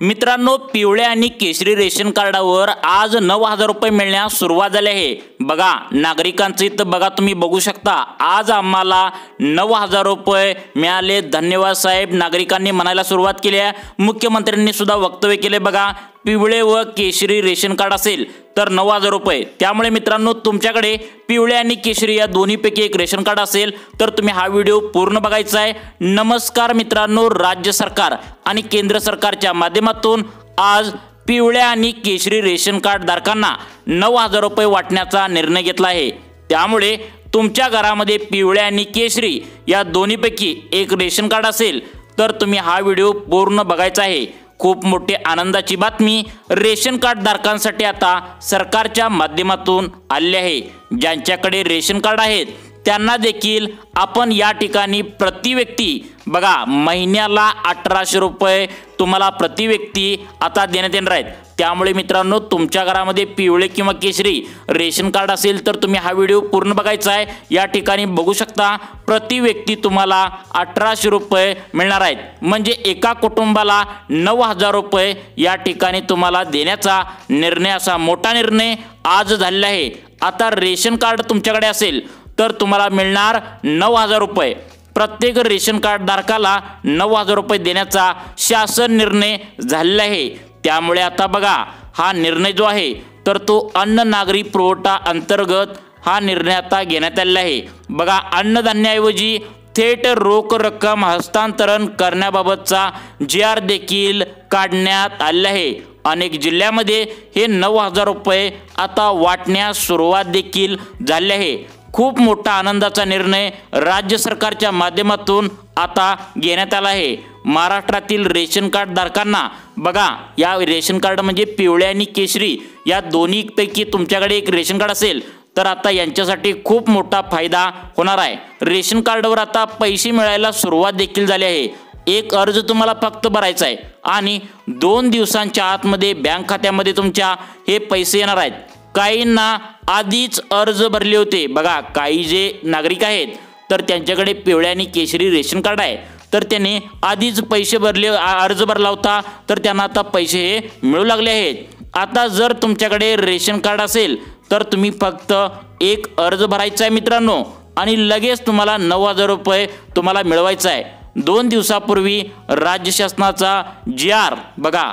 मित्रांनो, पिवळ्या आणि केशरी रेशन कार्डावर आज 9,000 रुपये मिळण्यास सुरुवात झाली आहे। बघा, नागरिकांचे तर बघा तुम्ही बघू शकता, आज आम्हाला 9,000 रुपये मिळाले, धन्यवाद साहेब, नागरिकांनी म्हणायला सुरुवात केली आहे। मुख्यमंत्र्यांनी सुद्धा वक्तव्य केले। बघा, पिवळे व केशरी रेशन कार्ड असेल तर 9,000 रुपये। त्यामुळे मित्रांनो, तुमच्याकडे पिवळे आणि केशरी या दोन्हीपैकी एक रेशन कार्ड असेल तर तुम्ही हा व्हिडिओ पूर्ण बघायचा आहे। नमस्कार मित्रांनो, राज्य सरकार आणि केंद्र सरकारच्या माध्यमातून आज पिवळ्या आणि केशरी रेशन कार्ड धारकांना 9,000 रुपये वाटण्याचा निर्णय घेतला आहे। त्यामुळे तुमच्या घरामध्ये पिवळ्या आणि केशरी या दोन्हीपैकी एक रेशन कार्ड असेल तर तुम्ही हा व्हिडिओ पूर्ण बघायचा आहे। खूप मोठी आनंदाची बातमी रेशन कार्ड धारकांसाठी आता सरकारच्या माध्यमातून आली आहे। ज्यांच्याकडे रेशन कार्ड आहेत त्यांना देखील आपण या ठिकाणी प्रति व्यक्ती बघा महिन्याला 1800 रुपये तुम्हाला प्रति व्यक्ती आता देण्यात येणार आहेत। त्यामुळे मित्रांनो, तुमच्या घरामध्ये पिवळे किंवा केशरी रेशन कार्ड असेल तर तुम्ही हा व्हिडिओ पूर्ण बघायचा आहे। या ठिकाणी बघू शकता, प्रति व्यक्ती तुम्हाला 1800 रुपये मिळणार आहेत। म्हणजे एका कुटुंबाला 9,000 रुपये या ठिकाणी तुम्हाला देण्याचा निर्णय, असा मोठा निर्णय आज झालेला आहे। आता रेशन कार्ड तुमच्याकडे असेल तर तुम्हाला मिळणार 9,000 रुपये। प्रत्येक रेशन कार्ड धारकाला 9,000 रुपये देण्याचा शासन निर्णय झालेला आहे। त्यामुळे आता बघा, हा निर्णय जो आहे तर तो अन्न नागरी पुरवठा अंतर्गत हा निर्णय आता घेण्यात आलेला आहे। बघा, अन्नधान्याऐवजी थेट रोख रक्कम हस्तांतरण करण्याबाबतचा GR देखील काढण्यात आलेला आहे। अनेक जिल्ह्यामध्ये हे 9,000 रुपये आता वाटण्यास सुरुवात देखील झाली आहे। खूप मोठा आनंदाचा निर्णय राज्य सरकारच्या माध्यमातून आता घेण्यात आला आहे। महाराष्ट्रातील रेशन कार्ड धारकांना बघा, या रेशन कार्ड म्हणजे पिवळे आणि केशरी या दोन्हीपैकी तुमच्याकडे एक रेशन कार्ड असेल तर आता यांच्यासाठी खूप मोठा फायदा होणार आहे। रेशन कार्डवर आता पैसे मिळायला सुरुवात देखील झाली आहे। एक अर्ज तुम्हाला फक्त भरायचा आहे आणि 2 दिवसांच्या आतमध्ये बँक खात्यामध्ये तुमच्या हे पैसे येणार आहेत। काहींना आधीच अर्ज भरले होते, बघा काही जे नागरिक आहेत तर त्यांच्याकडे पिवळ्या आणि केशरी रेशन कार्ड आहे तर त्यांनी आधीच पैसे भरले, अर्ज भरला होता तर त्यांना आता पैसे हे मिळू लागले आहेत। आता जर तुमच्याकडे रेशन कार्ड असेल तर तुम्ही फक्त एक अर्ज भरायचा आहे मित्रांनो आणि लगेच तुम्हाला 9,000 रुपये तुम्हाला मिळवायचा आहे। 2 दिवसापूर्वी राज्य शासनाचा GR बघा,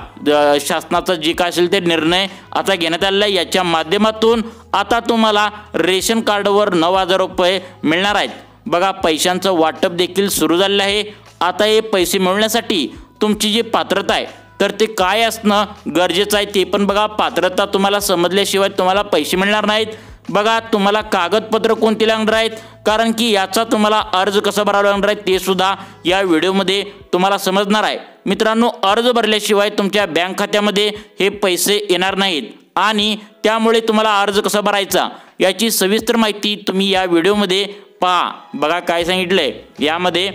शासनाचा जे काय असेल ते निर्णय आता घेण्यात आलेला आहे। याच्या माध्यमातून आता तुम्हाला रेशन कार्डवर 9,000 रुपये मिळणार आहेत। बघा, पैशांचं वाटप देखील सुरू झालेलं आहे। आता हे पैसे मिळवण्यासाठी तुमची जी पात्रता आहे तर ते काय असणं गरजेचं आहे ते पण बघा। पात्रता तुम्हाला समजल्याशिवाय तुम्हाला पैसे मिळणार नाहीत। बघा, तुम्हाला कागदपत्र कोणती लागणार आहेत, कारण की याचा तुम्हाला अर्ज कसा भरावा लागणार आहे ते सुद्धा या व्हिडिओमध्ये तुम्हाला समजणार आहे। मित्रांनो, अर्ज भरल्याशिवाय तुमच्या बँक खात्यामध्ये हे पैसे येणार नाहीत आणि त्यामुळे तुम्हाला अर्ज कसा भरायचा याची सविस्तर माहिती तुम्ही या व्हिडिओमध्ये पहा। बघा, काय सांगितलंय यामध्ये,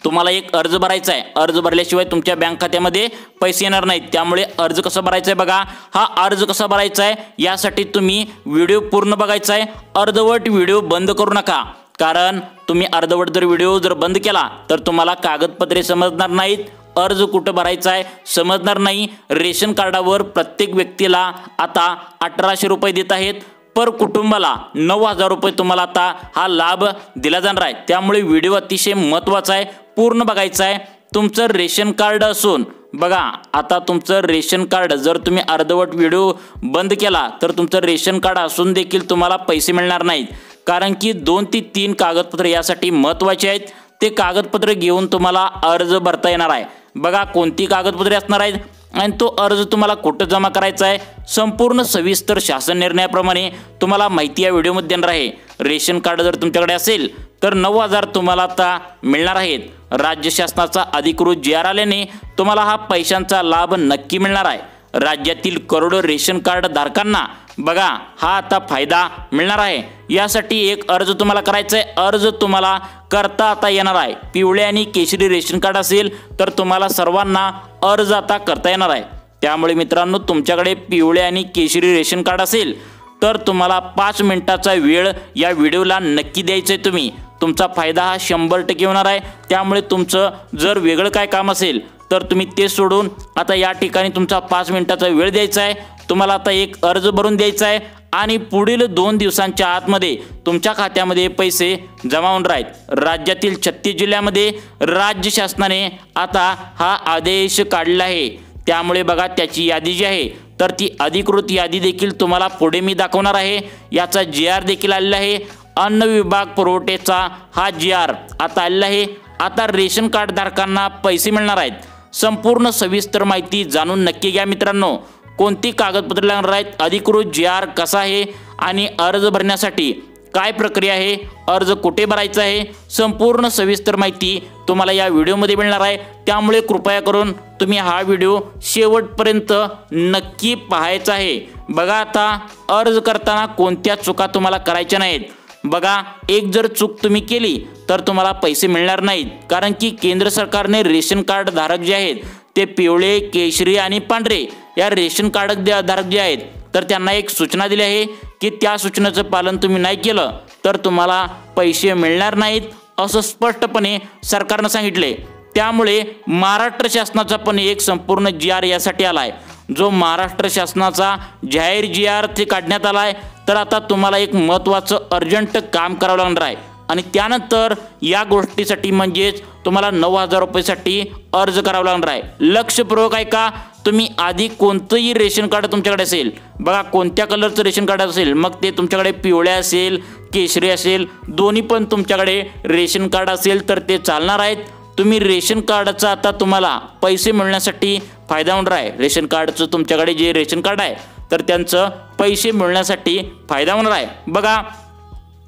तुम्हाला एक अर्ज भरायचा आहे। अर्ज भरल्याशिवाय तुमच्या बँक खात्यामध्ये पैसे येणार नाहीत। त्यामुळे अर्ज कसा भरायचा आहे बघा, हा अर्ज कसा भरायचा आहे यासाठी तुम्ही व्हिडिओ पूर्ण बघायचा आहे। अर्धवट व्हिडिओ बंद करू नका, कारण तुम्ही अर्धवट जर व्हिडिओ बंद केला तर तुम्हाला कागदपत्रे समजणार नाहीत, अर्ज कुठं भरायचा आहे समजणार नाही। रेशन कार्डावर प्रत्येक व्यक्तीला आता 1800 रुपये देत आहेत, पर कुटुंबाला 9,000 रुपये तुम्हाला आता हा लाभ दिला जाणार आहे। त्यामुळे व्हिडिओ अतिशय महत्त्वाचा आहे, पूर्ण बघायचा आहे। तुमचं रेशन कार्ड असून बघा, आता तुमचं रेशन कार्ड जर तुम्ही अर्धवट व्हिडिओ बंद केला तर तुमचं रेशन कार्ड असून देखील तुम्हाला पैसे मिळणार नाहीत, कारण की 2 ते 3 कागदपत्र यासाठी महत्त्वाचे आहेत। ते कागदपत्र घेऊन तुम्हाला अर्ज भरता येणार आहे। बघा, कोणती कागदपत्रे असणार आहेत आणि तो अर्ज तुम्हाला कुठं जमा करायचा आहे, संपूर्ण सविस्तर शासन निर्णयाप्रमाणे तुम्हाला माहिती या व्हिडिओमध्ये देणार आहे। रेशन कार्ड जर तुमच्याकडे असेल तर 9,000 तुम्हाला आता मिळणार आहेत। राज्य शासनाचा अधिकृत GR आल्याने तुम्हाला हा पैशांचा लाभ नक्की मिळणार आहे। राज्यातील करोडो रेशन कार्ड धारकांना बघा हा आता फायदा मिळणार आहे। यासाठी एक अर्ज तुम्हाला करायचा आहे, अर्ज तुम्हाला करता आता येणार आहे। पिवळे आणि केशरी रेशन कार्ड असेल तर तुम्हाला सर्वांना अर्ज आता करता येणार आहे। त्यामुळे मित्रांनो, तुमच्याकडे पिवळे आणि केशरी रेशन कार्ड असेल तर तुम्हाला 5 मिनिटाचा वेळ या व्हिडिओला नक्की द्यायचा आहे। तुमचा फायदा हा 100% होणार आहे। त्यामुळे तुमचं जर वेगळं काय काम असेल तर तुम्ही ते सोडून आता या ठिकाणी तुमचा 5 मिनिटाचा वेळ द्यायचा आहे। तुम्हाला आता एक अर्ज भरून द्यायचा आहे आणि पुढील 2 दिवसांच्या आतमध्ये तुमच्या खात्यामध्ये पैसे जमा होणार आहेत। राज्यातील 36 जिल्ह्यामध्ये राज्य शासनाने आता हा आदेश काढला आहे, त्यामुळे बघा त्याची यादी जी आहे तर ती अधिकृत यादी देखील तुम्हाला पुढे मी दाखवणार आहे। याचा GR देखील आलेला आहे। अन्न विभाग पुरवठ्याचा हा GR आता आलेला आहे। आता रेशन कार्ड धारकांना पैसे मिळणार आहेत। संपूर्ण सविस्तर माहिती जाणून नक्की घ्या मित्रांनो। कोणती कागदपत्रे लागणार आहेत, अधिकृत GR कसा आहे आणि अर्ज भरण्यासाठी काय प्रक्रिया आहे, अर्ज कुठे भरायचा आहे, संपूर्ण सविस्तर माहिती तुम्हाला या व्हिडिओमध्ये मिळणार आहे। त्यामुळे कृपया करून तुम्ही हा व्हिडिओ शेवटपर्यंत नक्की पाहायचा आहे। बघा आता अर्ज करताना कोणत्या चुका तुम्हाला करायच्या नाहीत। बघा एक जर चूक तुम्ही केली तर तुम्हाला पैसे मिळणार नाहीत, कारण की केंद्र सरकारने रेशन कार्ड धारक जे आहेत ते पिवळे, केशरी आणि पांढरे या रेशन कार्ड धारक जे आहेत तर त्यांना एक सूचना दिली आहे की त्या सूचनेचं पालन तुम्ही नाही केलं तर तुम्हाला पैसे मिळणार नाहीत असं स्पष्टपणे सरकारने सांगितले। त्यामुळे महाराष्ट्र शासनाचा पण एक संपूर्ण GR यासाठी आलाय, जो महाराष्ट्र शासनाचा जाहीर GR ते काढण्यात आलाय। तर आता तुम्हाला एक महत्त्वाचं अर्जंट काम करावं लागणार आहे आणि त्यानंतर या गोष्टीसाठी म्हणजेच तुम्हाला 9,000 रुपयासाठी अर्ज करावा लागणार आहे। लक्षपूर्वक ऐका, तुम्ही आधी कोणतंही रेशन कार्ड तुमच्याकडे असेल, बघा कोणत्या कलरचं रेशन कार्ड असेल, मग ते तुमच्याकडे पिवळे असेल, केशरी असेल, दोन्ही पण तुमच्याकडे रेशन कार्ड असेल तर ते चालणार आहेत। तुम्ही रेशन कार्डचा आता तुम्हाला पैसे मिळण्यासाठी फायदा होणार आहे। रेशन कार्डचं तुमच्याकडे जे रेशन कार्ड आहे तर त्यांचं पैसे मिळण्यासाठी फायदा होणार आहे। बघा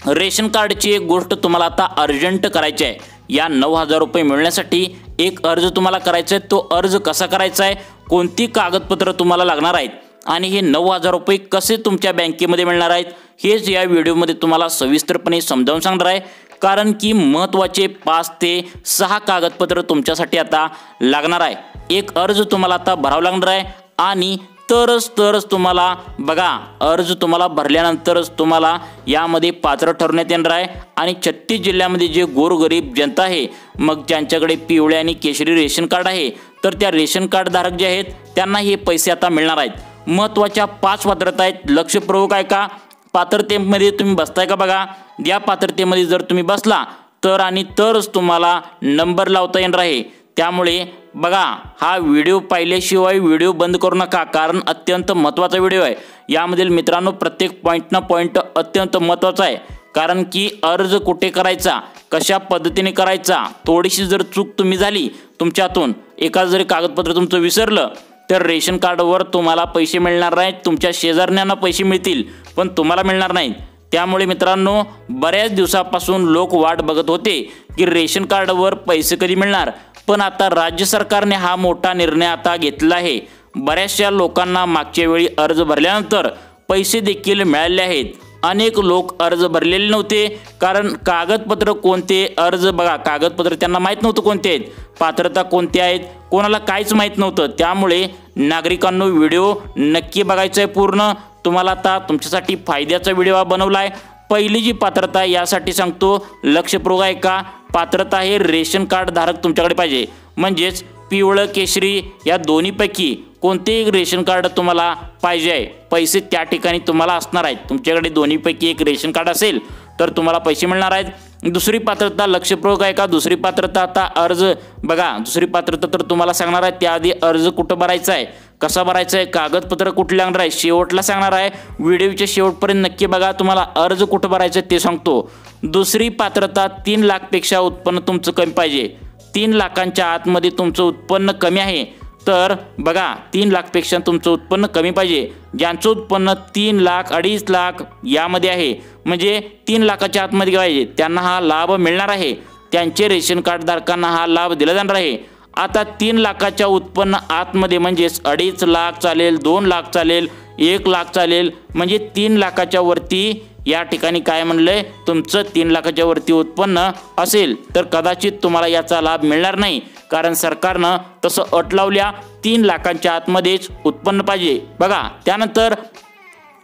रेशन कार्डची एक गोष्ट तुम्हाला आता अर्जंट करायची आहे। या 9,000 रुपये मिळण्यासाठी एक अर्ज तुम्हाला करायचा आहे। तो अर्ज कसा करायचा आहे, कोणती कागदपत्र तुम्हाला लागणार आहेत आणि हे 9,000 रुपये कसे तुमच्या बँकेमध्ये मिळणार आहेत हेच या व्हिडिओमध्ये तुम्हाला सविस्तरपणे समजावून सांगणार आहे। कारण की महत्त्वाचे 5 ते 6 कागदपत्र तुमच्यासाठी आता लागणार आहे। एक अर्ज तुम्हाला आता भरावा लागणार आहे आणि तरच तुम्हाला बघा अर्ज तुम्हाला भरल्यानंतरच तुम्हाला यामध्ये पात्र ठरवण्यात येणार आहे। आणि 36 जिल्ह्यामध्ये जे गोरगरीब जनता आहे, मग ज्यांच्याकडे पिवळे आणि केशरी रेशन कार्ड आहे तर त्या रेशन कार्ड धारक जे आहेत त्यांना हे पैसे आता मिळणार आहेत। महत्त्वाच्या 5 पात्रता आहेत, लक्षपूर्वक ऐका। पात्रतेमध्ये तुम्ही बसताय का बघा, या पात्रतेमध्ये जर तुम्ही बसला तर आणि तरच तुम्हाला नंबर लावता येणार आहे। त्यामुळे बघा हा व्हिडिओ पाहिल्याशिवाय व्हिडिओ बंद करू नका, कारण अत्यंत महत्त्वाचा व्हिडिओ आहे। यामधील मित्रांनो प्रत्येक पॉईंट अत्यंत महत्त्वाचा आहे, कारण की अर्ज कुठे करायचा, कशा पद्धतीने करायचा, थोडीशी जर चूक तुम्ही झाली तुमच्यातून, एका जरी कागदपत्र तुमचं विसरलं तर रेशन कार्डवर तुम्हाला पैसे मिळणार नाहीत। तुमच्या शेजाऱ्यांना पैसे मिळतील पण तुम्हाला मिळणार नाहीत। त्यामुळे मित्रांनो बऱ्याच दिवसापासून लोक वाट बघत होते की रेशन कार्डवर पैसे कधी मिळणार, पण आता राज्य सरकारने हा मोठा निर्णय आता घेतला आहे। बऱ्याचशा लोकांना मागच्या वेळी अर्ज भरल्यानंतर पैसे देखील मिळाले आहेत। अनेक लोक अर्ज भरलेले नव्हते, कारण कागदपत्र कोणते, अर्ज बघा कागदपत्र त्यांना माहीत नव्हतं कोणते आहेत, पात्रता कोणती आहेत, कोणाला काहीच माहीत नव्हतं। त्यामुळे नागरिकांनो व्हिडिओ नक्की बघायचा आहे पूर्ण। तुम्हाला आता तुमच्यासाठी फायद्याचा व्हिडिओ हा बनवला आहे। पहिली जी पात्रता यासाठी सांगतो, लक्षपूर्वक ऐका। पात्रता हे रेशन कार्ड धारक तुमच्याकडे पाहिजे, म्हणजेच पिवळं केशरी या दोन्हीपैकी कोणतेही रेशन कार्ड तुम्हाला पाहिजे आहे। पैसे त्या ठिकाणी तुम्हाला असणार आहेत। तुमच्याकडे दोन्हीपैकी एक रेशन कार्ड असेल तर तुम्हाला पैसे मिळणार आहेत। दुसरी पात्रता लक्षपूर्वक ऐका। दुसरी पात्रता आता अर्ज बघा, दुसरी पात्रता तर तुम्हाला सांगणार आहे, त्याआधी अर्ज कुठं भरायचा आहे, कसा भरायचा आहे, कागदपत्र कुठे लागणार आहे शेवटला सांगणार आहे। व्हिडिओच्या शेवटपर्यंत नक्की बघा, तुम्हाला अर्ज कुठं भरायचं आहे ते सांगतो। दुसरी पात्रता 3 लाखपेक्षा उत्पन्न तुमचं कमी पाहिजे। 3 लाखांच्या आतमध्ये तुमचं उत्पन्न कमी आहे तर बघा 3 लाखपेक्षा तुमचं उत्पन्न कमी पाहिजे। ज्यांचं उत्पन्न 3 लाख 2.5 लाख यामध्ये आहे, म्हणजे 3 लाखाच्या आतमध्ये पाहिजे, त्यांना हा लाभ मिळणार आहे। त्यांचे रेशन कार्ड धारकांना हा लाभ दिला जाणार आहे। आता 3 लाखाच्या उत्पन्न आतमध्ये म्हणजेच 2.5 लाख चालेल, 2 लाख चालेल, 1 लाख चालेल, म्हणजे 3 लाखाच्या वरती या ठिकाणी काय म्हणलंय, तुमचं 3 लाखाच्या वरती उत्पन्न असेल तर कदाचित तुम्हाला याचा लाभ मिळणार नाही, कारण सरकारनं तसं अट लावल्या 3 लाखांच्या आतमध्येच उत्पन्न पाहिजे। बघा त्यानंतर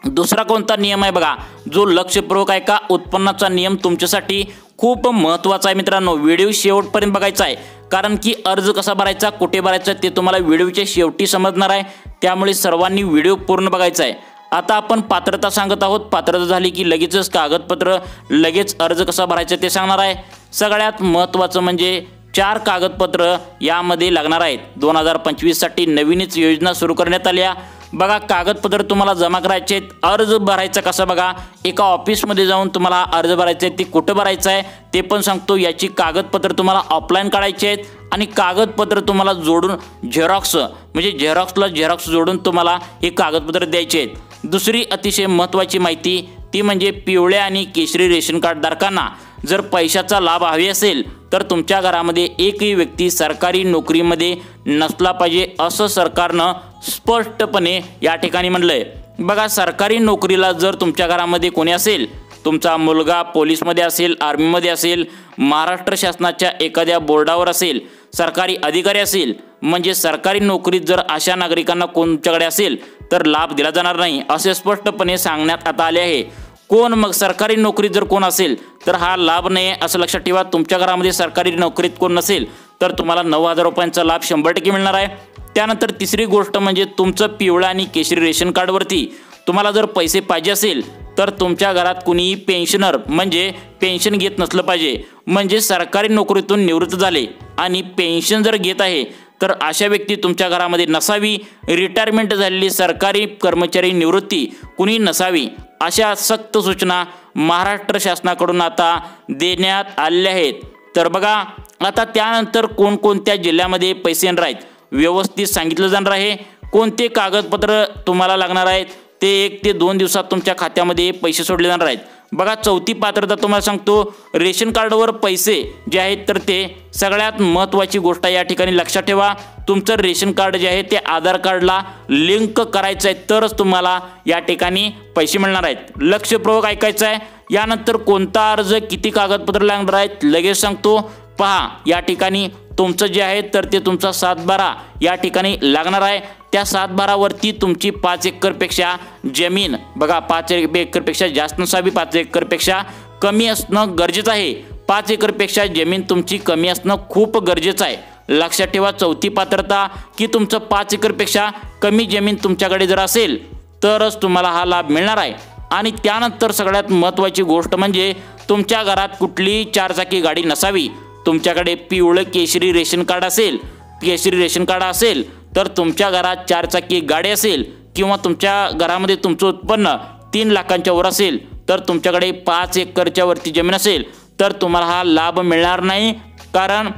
दुसरा कोणता नियम आहे बघा, जो लक्षपूर्वक ऐका। उत्पन्नाचा नियम तुमच्यासाठी खूप महत्त्वाचा आहे मित्रांनो, व्हिडिओ शेवटपर्यंत बघायचा आहे, कारण की अर्ज कसा भरायचा, कुठे भरायचा ते तुम्हाला व्हिडिओच्या शेवटी समजणार आहे, त्यामुळे सर्वांनी व्हिडिओ पूर्ण बघायचा आहे। आता आपण पात्रता सांगत आहोत, पात्रता झाली की लगेचच कागदपत्र, लगेच अर्ज कसा भरायचा ते सांगणार आहे। सगळ्यात महत्त्वाचं म्हणजे 4 कागदपत्र यामध्ये लागणार आहेत। 2025 साठी नवीनच योजना सुरू करण्यात आल्या। बघा, कागदपत्र तुम्हाला जमा करायचे आहेत। अर्ज भरायचा कसा बघा, एका ऑफिसमध्ये जाऊन तुम्हाला अर्ज भरायचा आहे, ते कुठं भरायचं आहे ते पण सांगतो। याची कागदपत्र तुम्हाला ऑफलाईन काढायचे आहेत आणि कागदपत्र तुम्हाला जोडून झेरॉक्स, म्हणजे झेरॉक्सला झेरॉक्स जोडून तुम्हाला हे कागदपत्र द्यायचे आहेत। दुसरी अतिशय महत्त्वाची माहिती ती म्हणजे पिवळ्या आणि केशरी रेशन कार्ड धारकांना जर पैशाचा लाभ हवे असेल तर तुमच्या घरामध्ये एकही व्यक्ती सरकारी नोकरीमध्ये नसला पाहिजे, असं सरकारनं स्पष्टपणे या ठिकाणी म्हणलंय। बघा, सरकारी नोकरीला जर तुमच्या घरामध्ये कोणी असेल, तुमचा मुलगा पोलीसमध्ये असेल, आर्मीमध्ये असेल, महाराष्ट्र शासनाच्या एखाद्या बोर्डावर असेल, सरकारी अधिकारी असेल, म्हणजे सरकारी नोकरीत जर अशा नागरिकांना तुमच्याकडे असेल तर लाभ दिला जाणार नाही, असे स्पष्टपणे सांगण्यात आता आले आहे। कोण मग सरकारी नोकरीत जर कोण असेल तर हा लाभ नाही असं लक्षात ठेवा। तुमच्या घरामध्ये सरकारी नोकरीत कोण नसेल तर तुम्हाला 9,000 रुपयांचा लाभ 100% मिळणार आहे। त्यानंतर तिसरी गोष्ट म्हणजे तुमचं पिवळा आणि केशरी रेशन कार्डवरती तुम्हाला जर पैसे पाहिजे असेल तर तुमच्या घरात कुणीही पेन्शनर म्हणजे पेन्शन घेत नसलं पाहिजे, म्हणजे सरकारी नोकरीतून निवृत्त झाले आणि पेन्शन जर घेत आहे तर अशा व्यक्ती तुमच्या घरामध्ये नसावी। रिटायरमेंट झालेली सरकारी कर्मचारी निवृत्ती कुणी नसावी, अशा सक्त सूचना महाराष्ट्र शासनाकडून आता देण्यात आल्या आहेत। तर बघा, आता त्यानंतर कोणकोणत्या जिल्ह्यामध्ये पैसे येणार आहेत व्यवस्थित सांगितलं जाणार आहे। कोणते कागदपत्र तुम्हाला लागणार आहेत ते 1 ते 2 दिवसात तुमच्या खात्यामध्ये पैसे सोडले जाणार आहेत। बघा, चौथी पात्रता तुम्हाला सांगतो, रेशन कार्डवर पैसे जे आहेत तर ते सगळ्यात महत्त्वाची गोष्ट या ठिकाणी लक्षात ठेवा। तुमचं रेशन कार्ड जे आहे ते आधार कार्डला लिंक करायचं आहे तरच तुम्हाला या ठिकाणी पैसे मिळणार आहेत। लक्षपूर्वक ऐकायचं आहे। यानंतर कोणता अर्ज, किती कागदपत्र लागणार आहेत लगेच सांगतो। पहा, या ठिकाणी तुमचं जे आहे तर ते तुमचा 7/12 या ठिकाणी लागणार आहे। त्या 7/12वरती तुमची 5 एकरपेक्षा जमीन, बघा 5 एकरपेक्षा जास्त नसावी, 5 एकरपेक्षा कमी असणं गरजेचं आहे। 5 एकरपेक्षा जमीन तुमची कमी असणं खूप गरजेचं आहे। लक्षात ठेवा, चौथी पात्रता की तुमचं 5 एकरपेक्षा कमी जमीन तुमच्याकडे जर असेल तरच तुम्हाला हा लाभ मिळणार आहे। आणि त्यानंतर सगळ्यात महत्त्वाची गोष्ट म्हणजे तुमच्या घरात कुठलीही 4 चाकी गाडी नसावी। तुमच्याकडे पिवळं केशरी रेशन कार्ड असेल, केशरी रेशन कार्ड असेल तर तुमच्या घरात 4 चाकी गाडी असेल किंवा तुमच्या घरामध्ये तुमचं उत्पन्न 3 लाखांच्या वर असेल तर तुमच्याकडे 5 एकरच्या वरती जमीन असेल तर तुम्हाला हा लाभ मिळणार नाही, कारण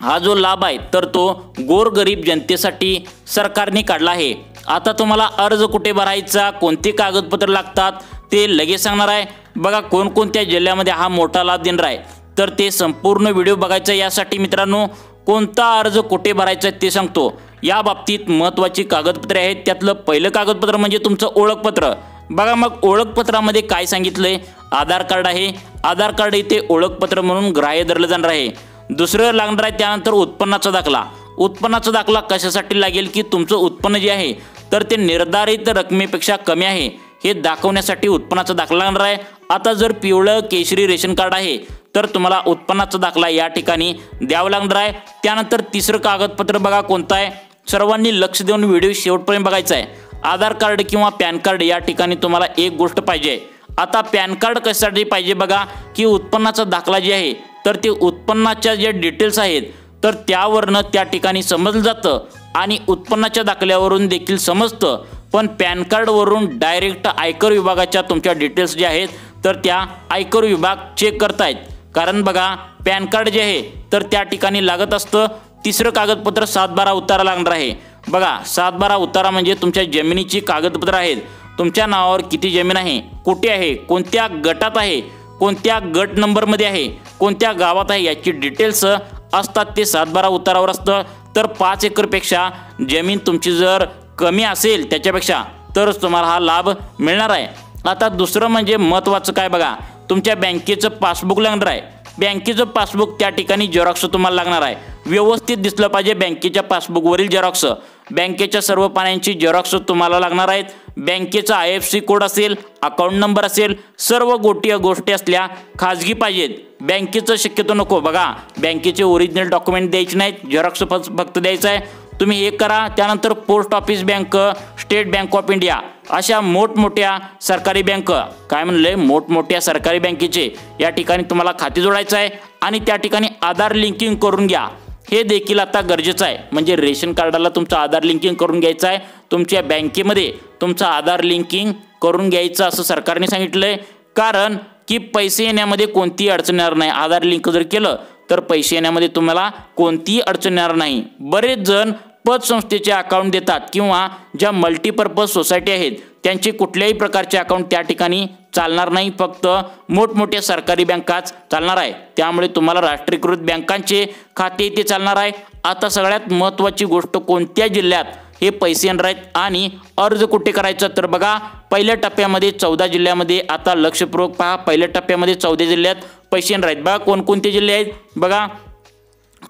हा जो लाभ आहे तर तो गोरगरीब जनतेसाठी सरकारने काढला आहे। आता तुम्हाला अर्ज कुठे भरायचा, कोणते कागदपत्र लागतात ते लगेच सांगणार आहे। बघा, कोणकोणत्या जिल्ह्यामध्ये हा मोठा लाभ देणार आहे तर ते संपूर्ण व्हिडिओ बघायचा। यासाठी मित्रांनो, कोणता अर्ज कुठे भरायचा ते सांगतो। या बाबतीत महत्त्वाची कागदपत्रे आहेत। त्यातलं पहिलं कागदपत्र म्हणजे तुमचं ओळखपत्र। बघा, मग ओळखपत्रामध्ये काय सांगितलंय, आधार कार्ड आहे, आधार कार्ड इथे ओळखपत्र म्हणून ग्राह्य धरलं जाणार आहे। दुसरं लागणार आहे त्यानंतर उत्पन्नाचा दाखला। उत्पन्नाचा दाखला कशासाठी लागेल की तुमचं उत्पन्न जे आहे तर ते निर्धारित रकमेपेक्षा कमी आहे हे दाखवण्यासाठी उत्पन्नाचा दाखला लागणार आहे। आता जर पिवळं केशरी रेशन कार्ड आहे तर तुम्हाला उत्पन्नाचा दाखला या ठिकाणी द्यावा लागणार आहे। त्यानंतर तिसरं कागदपत्र बघा कोणतं आहे, सर्वांनी लक्ष देऊन व्हिडिओ शेवटपर्यंत बघायचा आहे। आधार कार्ड किंवा पॅन कार्ड या ठिकाणी तुम्हाला एक गोष्ट पाहिजे। आता पॅन कार्ड कशासाठी पाहिजे बघा की उत्पन्नाचा दाखला जे आहे तर ते उत्पन्नाच्या जे डिटेल्स आहेत तर त्यावरनं त्या ठिकाणी समजलं जातं आणि उत्पन्नाच्या दाखल्यावरून देखील समजतं, पण पॅन कार्डवरून डायरेक्ट आयकर विभागाच्या तुमच्या डिटेल्स जे आहेत तर त्या आयकर विभाग चेक करतायत। कारण बघा, पॅन कार्ड जे आहे तर त्या ठिकाणी लागत असतं। तिसरं कागदपत्र 7/12 उतारा लागणार आहे। बघा, 7/12 उतारा म्हणजे तुमच्या जमिनीची कागदपत्र आहेत। तुमच्या नावावर किती जमीन आहे, कुठे आहे, कोणत्या गटात आहे, कोणत्या गट नंबरमध्ये आहे, कोणत्या गावात आहे याची डिटेल्स असतात, ते 7/12 उतारावर असतं। तर 5 एकरपेक्षा जमीन तुमची जर कमी असेल त्याच्यापेक्षा तरच तुम्हाला हा लाभ मिळणार आहे। आता दुसरं म्हणजे महत्त्वाचं काय बघा, तुमच्या बँकेचं पासबुक लागणार आहे। बँकेचं पासबुक त्या ठिकाणी झेरॉक्स तुम्हाला लागणार आहे। व्यवस्थित दिसलं पाहिजे बँकेच्या पासबुकवरील झेरॉक्स, बँकेच्या सर्व पानांची झेरॉक्स तुम्हाला लागणार आहेत, बँकेचा IFSC कोड असेल, अकाउंट नंबर असेल, सर्व गोष्टी असल्या खाजगी पाहिजेत, बँकेचं शक्यतो नको। बघा बँकेचे ओरिजिनल डॉक्युमेंट द्यायचे नाहीत, झेरॉक्स फक्त द्यायचं आहे। तुम्ही हे करा। त्यानंतर post office bank, state bank of India अशा मोठमोठ्या सरकारी बँक, काय म्हणले मोठमोठ्या सरकारी बँकेचे या ठिकाणी तुम्हाला खाते जोडायचं आहे आणि त्या ठिकाणी आधार लिंकिंग करून घ्या, हे देखील आता गरजेचं आहे। म्हणजे रेशन कार्डाला तुमचं आधार लिंकिंग करून घ्यायचं आहे, तुमच्या बँकेमध्ये तुमचं आधार लिंकिंग करून घ्यायचं असं सरकारने सांगितलंय, कारण की पैसे येण्यामध्ये कोणतीही अडचण येणार नाही। आधार लिंक जर केलं तर पैसे येण्यामध्ये तुम्हाला कोणतीही अडचण येणार नाही। बरेच जण पतसंस्थेचे अकाउंट देतात किंवा ज्या मल्टीपर्पज सोसायटी आहेत त्यांचे कुठल्याही प्रकारचे अकाउंट त्या ठिकाणी चालणार नाही, फक्त मोठमोठ्या सरकारी बँकाच चालणार आहे। त्यामुळे तुम्हाला राष्ट्रीयकृत बँकांचे खाते इथे चालणार आहे। आता सगळ्यात महत्त्वाची गोष्ट कोणत्या जिल्ह्यात हे पैसे येणार आहेत आणि अर्ज कुठे करायचा, तर बघा पहिल्या टप्प्यामध्ये 14 जिल्ह्यामध्ये, आता लक्षपूर्वक पहा, पहिल्या टप्प्यामध्ये 14 जिल्ह्यात पैसे येणार आहेत। बघा कोणकोणते जिल्हे आहेत, बघा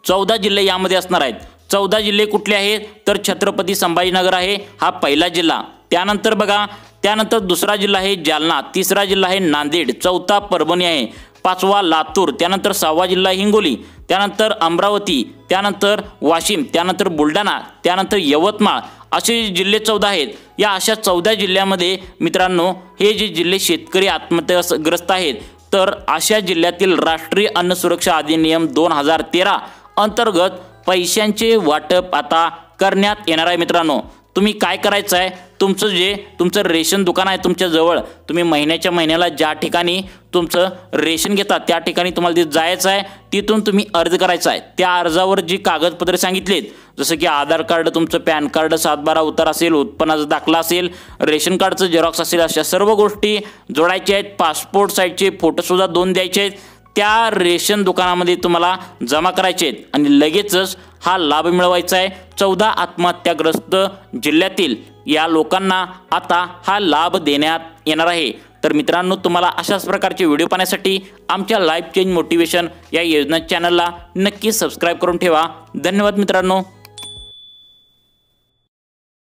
14 जिल्हे यामध्ये असणार आहेत। 14 जिल्हे कुठले आहेत, तर छत्रपती संभाजीनगर आहे हा पहिला जिल्हा, त्यानंतर बघा त्यानंतर दुसरा जिल्हा आहे जालना, तिसरा जिल्हा आहे नांदेड, चौथा परभणी आहे, पाचवा लातूर, त्यानंतर 6वा जिल्हा हिंगोली, त्यानंतर अमरावती, त्यानंतर वाशिम, त्यानंतर बुलढाणा, त्यानंतर यवतमाळ असे जिल्हे 14 आहेत। या अशा 14 जिल्ह्यामध्ये मित्रांनो हे जे जिल्हे शेतकरी आत्महत्याग्रस्त आहेत, तर अशा जिल्ह्यातील राष्ट्रीय अन्न सुरक्षा अधिनियम 2013 अंतर्गत पैशांचे वाटप आता करण्यात येणार आहे। मित्रांनो तुम्ही काय करायचं आहे, तुमचं रेशन दुकान आहे तुमच्या जवळ, तुम्ही महिन्याला ज्या ठिकाणी तुमचं रेशन घेतात त्या ठिकाणी तुम्हाला तिथे जायचं आहे, तिथून तुम्ही अर्ज करायचा आहे। त्या अर्जावर जी कागदपत्रे सांगितलीत, जसं की आधार कार्ड, तुमचं पॅन कार्ड, 7/12 उतारा असेल, उत्पन्नाचा दाखला असेल, रेशन कार्डचं झेरॉक्स असेल, अशा सर्व गोष्टी जोडायच्या आहेत। पासपोर्ट साईजचे फोटोसुद्धा 2 द्यायचे आहेत, त्या रेशन दुकानामध्ये तुम्हाला जमा करायचे आहेत आणि लगेचच हा लाभ मिळवायचा आहे। 14 आत्महत्याग्रस्त जिल्ह्यातील या लोकांना आता हा लाभ देण्यात येणार आहे। तर मित्रांनो तुम्हाला अशाच प्रकारचे व्हिडिओ पाहण्यासाठी आमच्या लाईफ चेंज मोटिवेशन या योजना चॅनलला नक्की सबस्क्राईब करून ठेवा। धन्यवाद मित्रांनो।